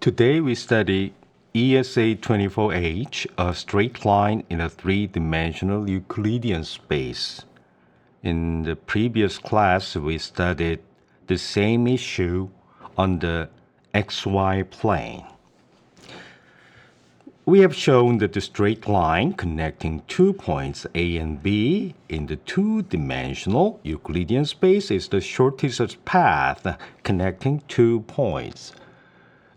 Today we study ESA24H, a straight line in a three-dimensional Euclidean space. In the previous class, we studied the same issue on the xy plane. We have shown that the straight line connecting two points A and B in the two-dimensional Euclidean space is the shortest path connecting two points.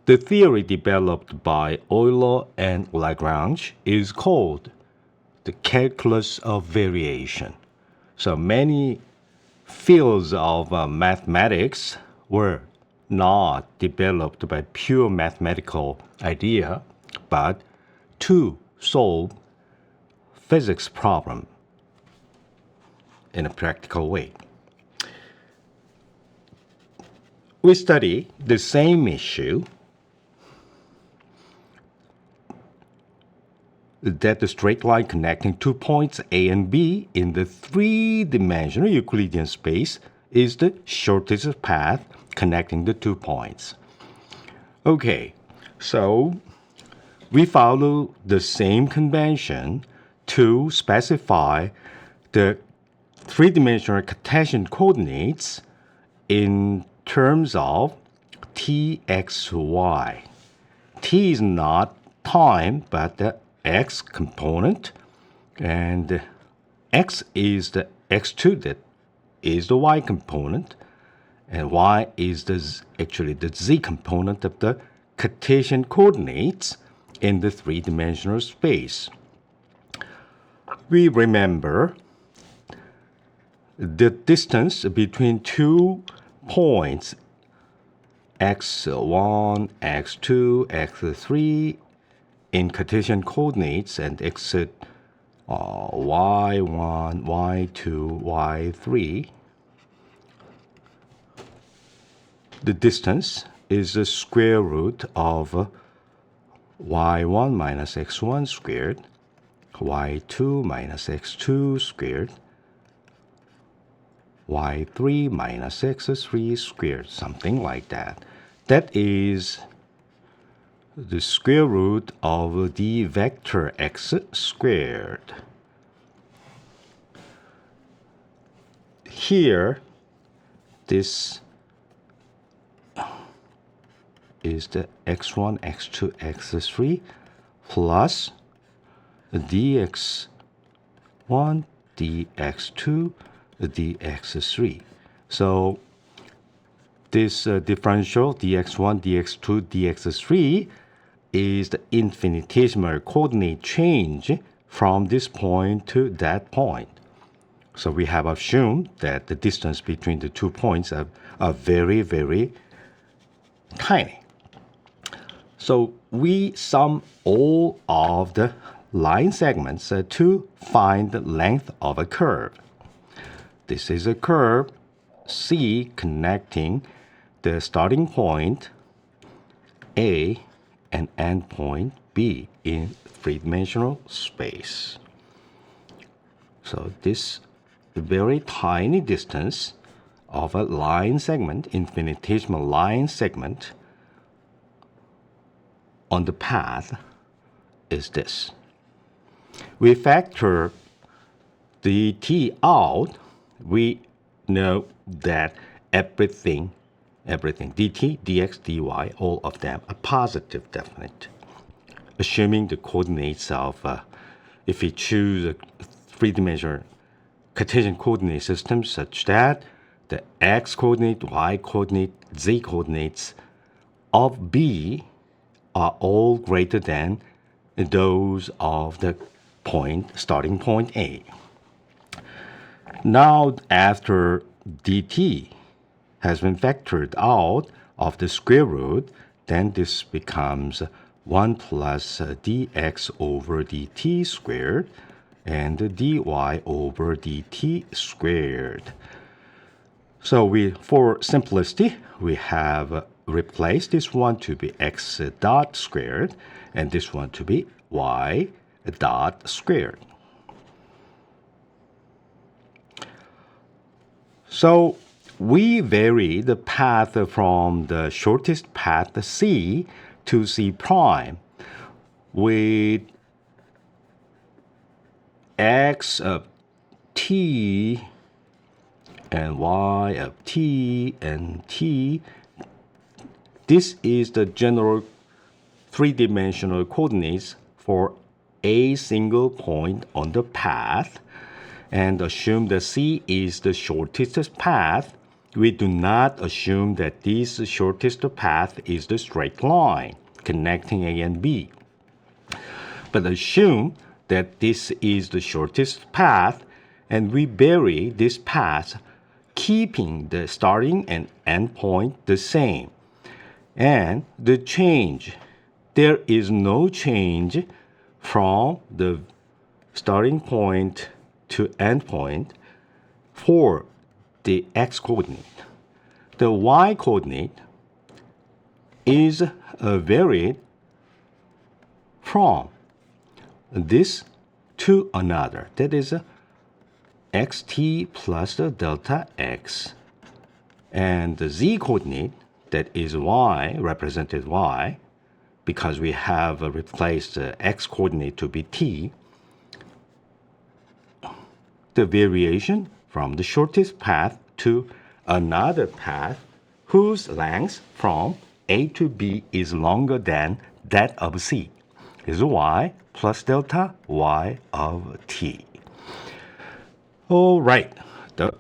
The theory developed by Euler and Lagrange is called the calculus of variation. So many fields of mathematics were not developed by pure mathematical idea, but to solve physics problem in a practical way. We study the same issue that the straight line connecting two points A and B in the three-dimensional Euclidean space is the shortest path connecting the 2 points. Okay, so we follow the same convention to specify the three-dimensional Cartesian coordinates in terms of txy. T is not time, but the x component, and x is the x2, that is the y component, and y is actually the z component of the Cartesian coordinates in the three-dimensional space. We remember the distance between 2 points x1, x2, x3 in Cartesian coordinates and y1, y2, y3. The distance is the square root of y1 minus x1 squared, y2 minus x2 squared, y3 minus x3 squared, something like that. That is the square root of the vector x squared. Here, this is the x1, x2, x3 plus dx1, dx2, dx3. So this differential dx1, dx2, dx3 is the infinitesimal coordinate change from this point to that point. So we have assumed that the distance between the 2 points are very, very tiny. So we sum all of the line segments to find the length of a curve. This is a curve C connecting the starting point A and endpoint B in three-dimensional space. So this very tiny distance of a line segment, infinitesimal line segment on the path is this. We factor the t out. We know that everything, dt, dx, dy, all of them are positive definite. Assuming the coordinates of, if we choose a three-dimensional Cartesian coordinate system such that the x coordinate, y coordinate, z coordinates of B are all greater than those of the starting point A. Now, after dt has been factored out of the square root, then this becomes 1 plus dx over dt squared and dy over dt squared. So for simplicity, we have replaced this one to be x dot squared and this one to be y dot squared. So we vary the path from the shortest path C to C prime with x of t and y of t and t. This is the general three-dimensional coordinates for a single point on the path, and assume that C is the shortest path. We do not assume that this shortest path is the straight line connecting A and B, but assume that this is the shortest path, and we vary this path, keeping the starting and end point the same. And the change, there is no change from the starting point to end point for the x-coordinate. The y-coordinate is varied from this to another. That is xt plus the delta x. And the z-coordinate, that is y, represented y, because we have replaced the x-coordinate to be t. The variation from the shortest path to another path whose length from A to B is longer than that of C is y plus delta y of t. All right, the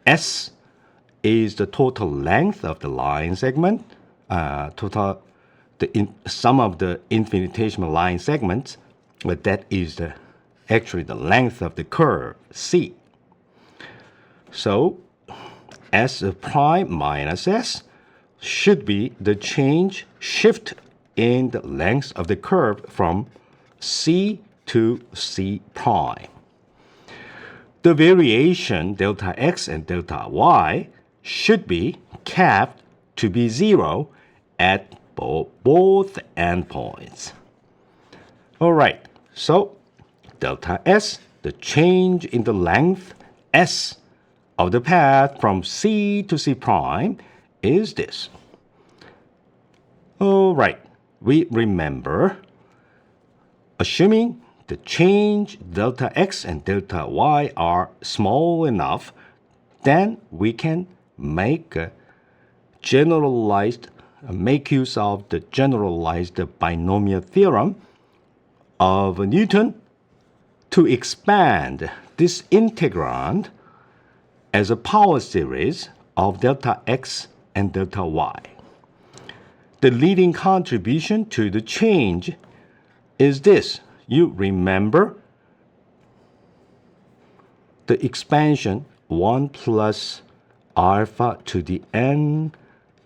S is the total length of the line segment, sum of the infinitesimal line segments, but that is actually the length of the curve C. So S prime minus S should be the shift in the length of the curve from C to C prime. The variation delta x and delta y should be kept to be 0 at both endpoints. All right, so delta S, the change in the length S of the path from C to C prime is this. All right, we remember, assuming the change delta x and delta y are small enough, then we can make use of the generalized binomial theorem of Newton to expand this integrand as a power series of delta x and delta y. The leading contribution to the change is this. You remember the expansion 1 plus alpha to the n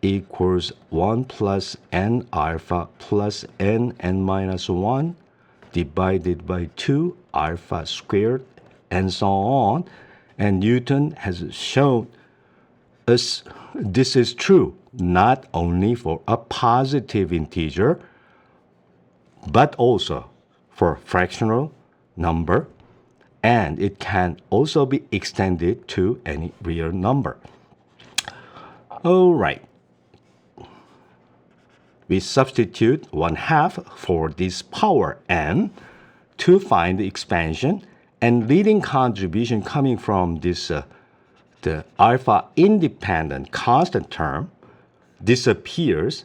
equals 1 plus n alpha plus n minus 1 divided by 2 alpha squared and so on. And Newton has shown us this is true not only for a positive integer but also for fractional number, and it can also be extended to any real number. All right. We substitute 1/2 for this power n to find the expansion, and leading contribution coming from this the alpha independent constant term disappears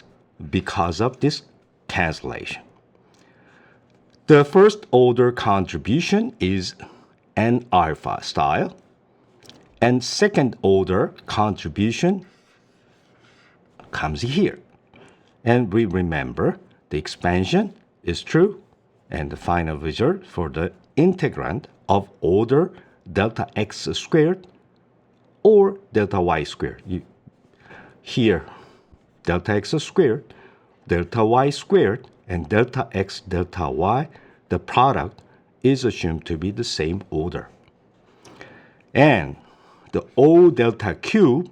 because of this cancellation. The first order contribution is n alpha style, and second order contribution comes here. And we remember the expansion is true, and the final result for the integrand of order delta x squared or delta y squared. Here, delta x squared, delta y squared, and delta x delta y, the product is assumed to be the same order. And the O delta cube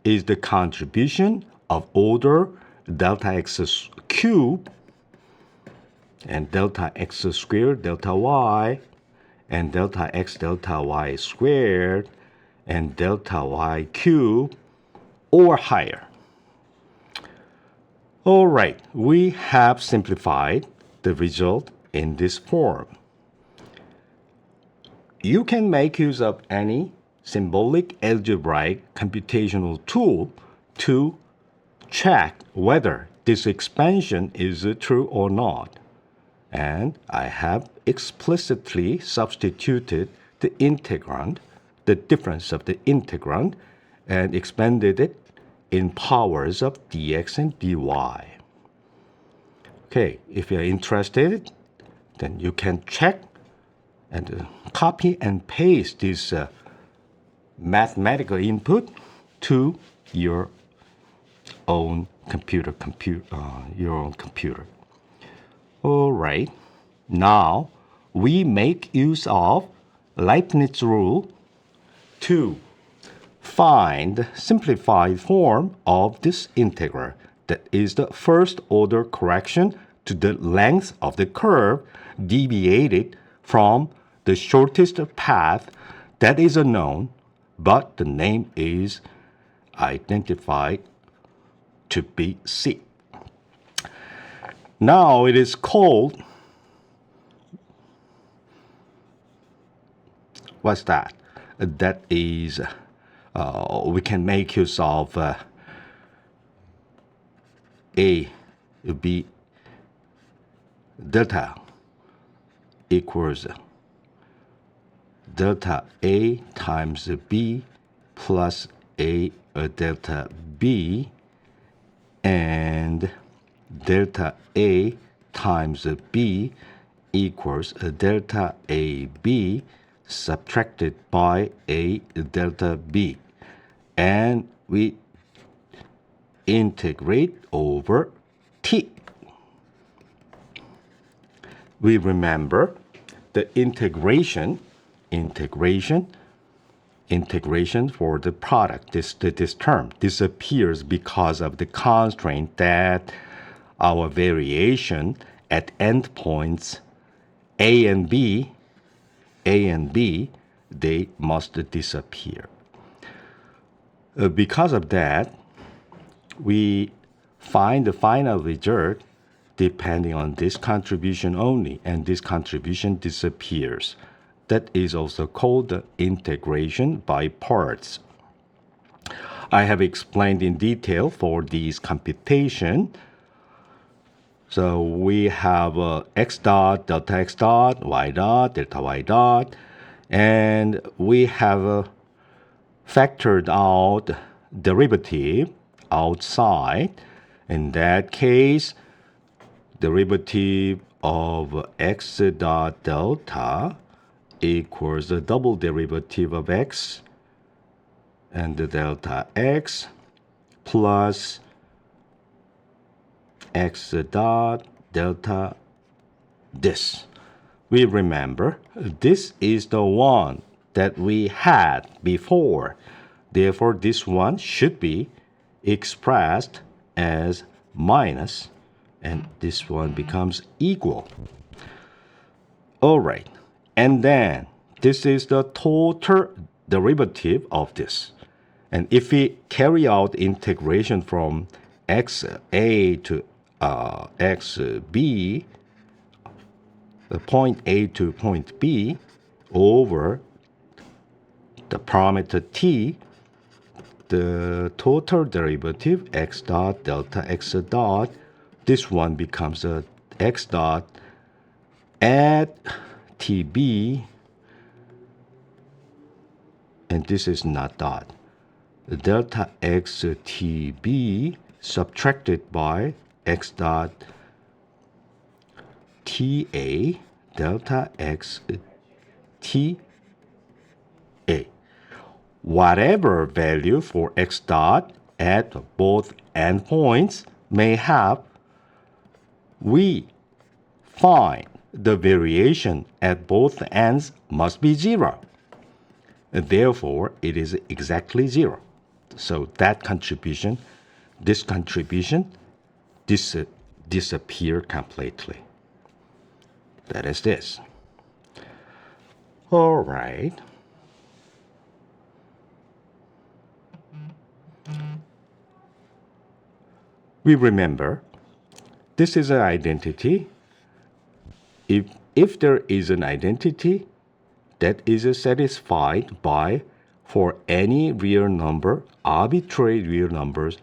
is the contribution of order delta x cube and delta x squared delta y and delta x delta y squared and delta y cube or higher. All right, we have simplified the result in this form. You can make use of any symbolic algebraic computational tool to check whether this expansion is true or not. And I have explicitly substituted the integrand, the difference of the integrand, and expanded it in powers of dx and dy. Okay, if you're interested, then you can check and copy and paste this mathematical input to your own computer. All right. Now we make use of Leibniz rule to find the simplified form of this integral. That is the first order correction to the length of the curve deviated from the shortest path that is unknown, but the name is identified to be C. Now it is called, what's that? That is, we can make use of A, B, delta equals delta A times B plus A delta B, and delta A times B equals delta AB subtracted by A delta B. And we integrate over T. We remember the integration for the product, this term disappears because of the constraint that our variation at endpoints A and B, they must disappear. Because of that, we find the final result depending on this contribution only, and this contribution disappears. That is also called the integration by parts. I have explained in detail for these computation. So we have x dot, delta x dot, y dot, delta y dot, and we have factored out derivative outside. In that case, derivative of x dot delta equals the double derivative of x and the delta x plus x dot delta this. We remember this is the one that we had before. Therefore, this one should be expressed as minus, and this one becomes equal. All right. And then this is the total derivative of this. And if we carry out integration from xa to xb, the point A to point B over the parameter t, the total derivative x dot delta x dot, this one becomes a x dot at tb, and this is not dot. The delta x tb subtracted by x dot ta delta x ta. Whatever value for x dot at both endpoints may have, we find the variation at both ends must be 0. Therefore, it is exactly 0. So that contribution, this contribution, disappear completely. That is this. All right. We remember this is an identity. If there is an identity that is satisfied by for any real number, arbitrary real numbers,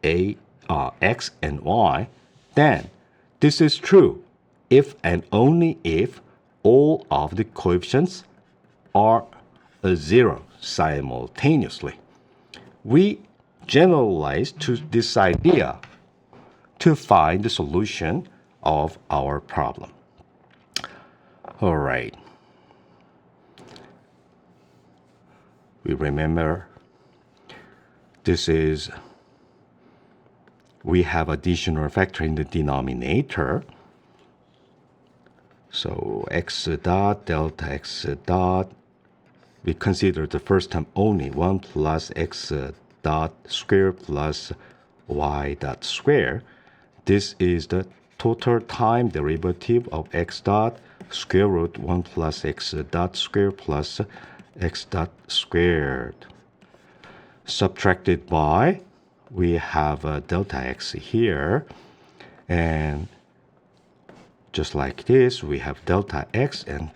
x and y, then this is true if and only if all of the coefficients are a zero simultaneously. We generalize to this idea to find the solution of our problem. All right. We remember we have additional factor in the denominator. So x dot delta x dot, we consider the first term only 1 plus x dot square plus y dot square. This is the total time derivative of x dot square root 1 plus x dot square plus x dot squared. Subtracted by, we have a delta x here, and just like this, we have delta x and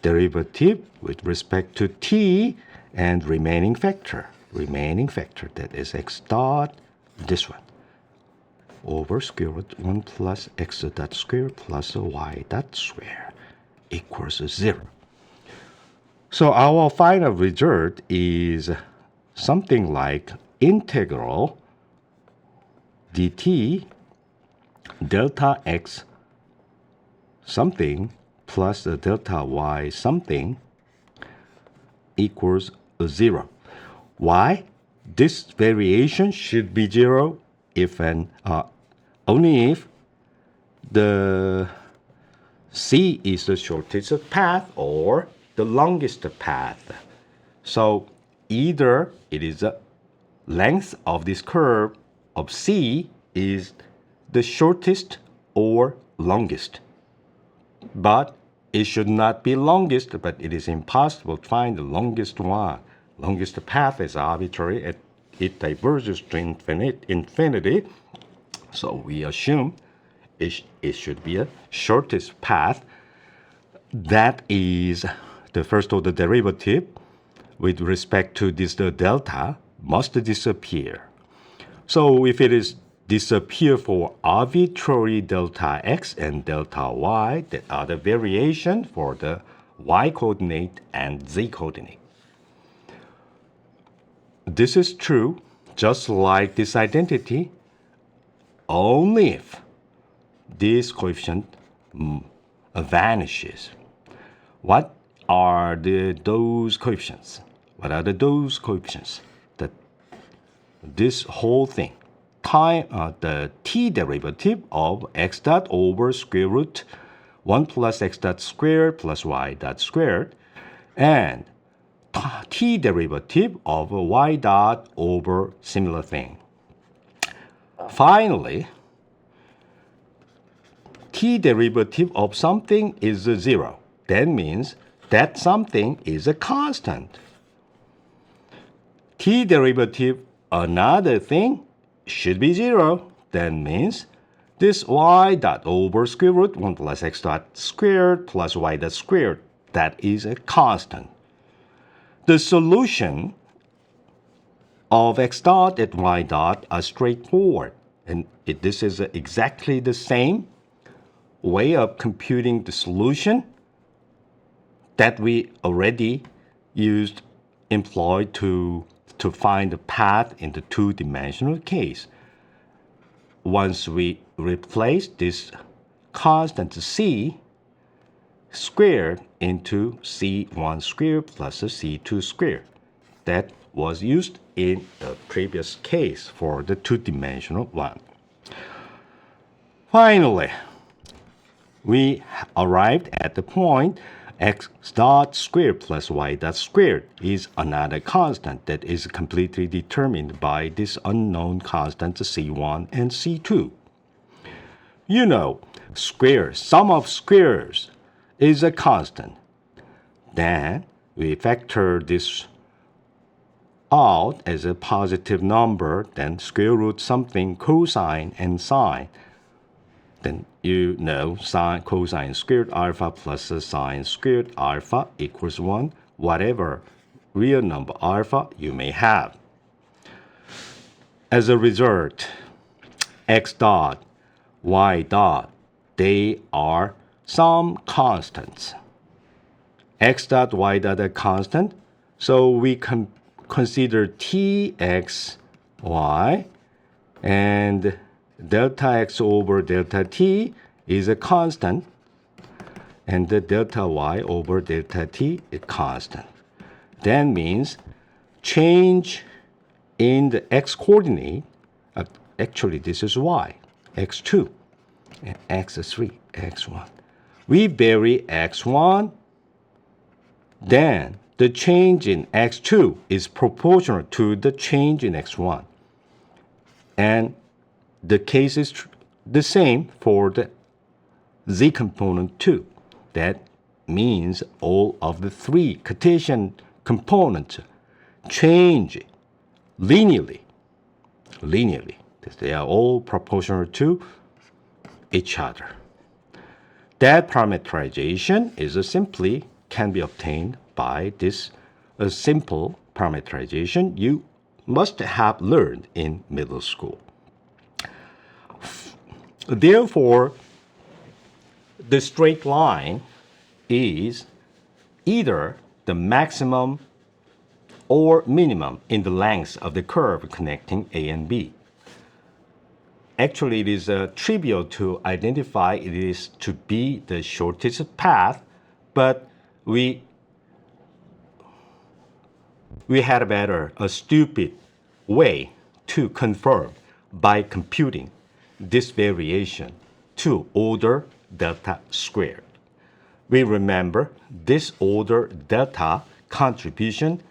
derivative with respect to t and remaining factor that is x dot, this one, over square root 1 plus x dot square plus y dot square equals 0. So our final result is something like integral dt delta x something plus delta y something equals 0. Why? This variation should be 0 if and only if the c is the shortest path or the longest path. So either it is the length of this curve of c is the shortest or longest. But it should not be longest, but it is impossible to find the longest one. Longest path is arbitrary and it diverges to infinity. So we assume it should be a shortest path. That is the first order derivative with respect to this delta must disappear. So if it is disappear for arbitrary delta x and delta y, that are the variation for the y coordinate and z coordinate. This is true just like this identity only if this coefficient vanishes. What are those coefficients? What are those coefficients? That this whole thing, the t derivative of x dot over square root 1 plus x dot squared plus y dot squared, and t derivative of y dot over similar thing. Finally, t derivative of something is 0. That means that something is a constant. T derivative another thing should be 0. That means this y dot over square root 1 plus x dot squared plus y dot squared, that is a constant. The solution of x dot and y dot are straightforward. And this is exactly the same way of computing the solution that we already employed to find the path in the two-dimensional case. Once we replace this constant c squared into c1 squared plus c2 squared. That was used in the previous case for the two-dimensional one. Finally, we arrived at the point x dot squared plus y dot squared is another constant that is completely determined by this unknown constant c1 and c2. You know, sum of squares is a constant. Then we factor this out as a positive number, then square root something cosine and sine. then you know sine, cosine squared alpha plus sine squared alpha equals 1, whatever real number alpha you may have. As a result, x dot, y dot, they are some constants. X dot, y dot are constant, so we can consider tx, y, and delta x over delta t is a constant, and the delta y over delta t is constant. That means change in the x-coordinate, actually this is y, x2, and x3, x1. We vary x1, then the change in x2 is proportional to the change in x1. And the case is the same for the z component too. That means all of the three Cartesian components change linearly. They are all proportional to each other. That parameterization is simply can be obtained by this simple parameterization you must have learned in middle school. Therefore, the straight line is either the maximum or minimum in the length of the curve connecting A and B. Actually, it is trivial to identify it is to be the shortest path, but we had a stupid way to confirm by computing this variation to order delta squared. We remember this order delta contribution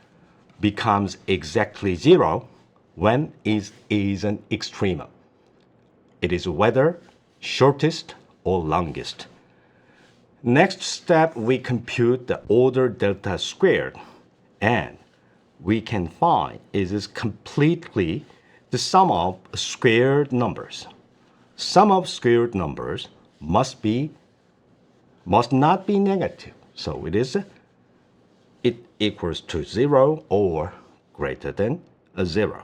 becomes exactly 0 when it is an extremum. It is whether shortest or longest. Next step, we compute the order delta squared, and we can find it is completely the sum of squared numbers. Sum of squared numbers must not be negative. So it equals to 0 or greater than 0.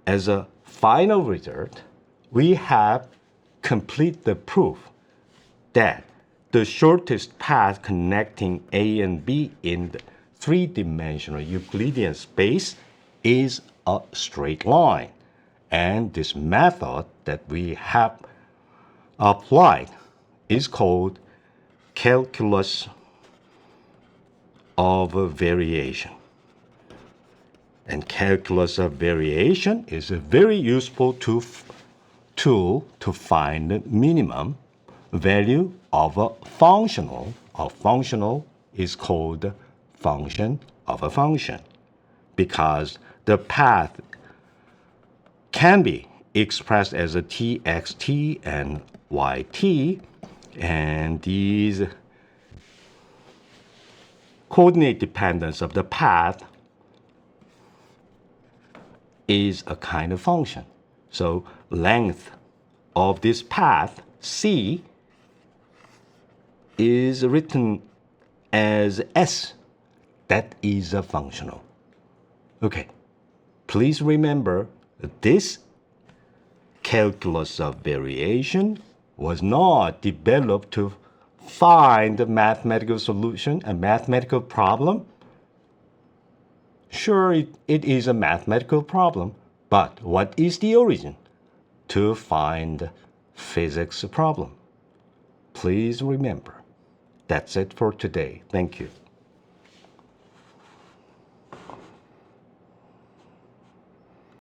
As a final result, we have complete the proof that the shortest path connecting A and B in the three-dimensional Euclidean space is a straight line. And this method that we have applied is called calculus of variation. And calculus of variation is a very useful tool to find the minimum value of a functional. A functional is called function of a function because the path can be expressed as a txt and yt, and these coordinate dependence of the path is a kind of function. So length of this path, c, is written as s. That is a functional. Okay, please remember that this calculus of variation was not developed to find a mathematical solution, a mathematical problem. Sure, it is a mathematical problem, but what is the origin? To find physics problem. Please remember. That's it for today. Thank you.